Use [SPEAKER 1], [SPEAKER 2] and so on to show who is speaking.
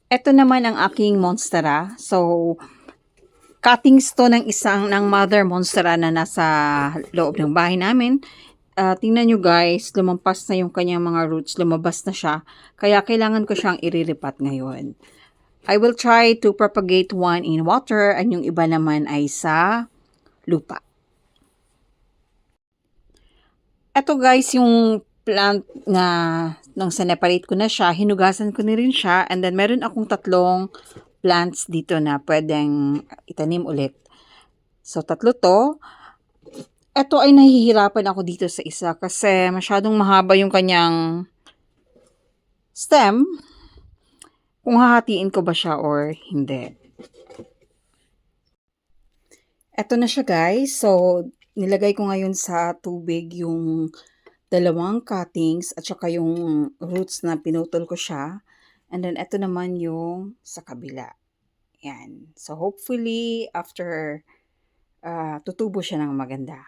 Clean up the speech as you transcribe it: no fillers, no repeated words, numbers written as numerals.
[SPEAKER 1] Eto naman ang aking monstera. So, cuttings to ng mother monstera na nasa loob ng bahay namin. Tingnan nyo guys, lumampas na yung kanyang mga roots, lumabas na siya. Kaya kailangan ko siyang iriripat ngayon. I will try to propagate one in water and yung iba naman ay sa lupa. Eto guys, yung plant na nang sineparate ko na siya, hinugasan ko na rin siya, and then meron akong tatlong plants dito na pwedeng itanim ulit. So, tatlo to. Eto ay nahihirapan ako dito sa isa kasi masyadong mahaba yung kanyang stem. Kung hahatiin ko ba siya or hindi. Eto na siya guys. So, nilagay ko ngayon sa tubig yung dalawang cuttings at saka yung roots na pinutol ko siya. And then, eto naman yung sa kabila. Yan. So, hopefully, after tutubo siya ng maganda.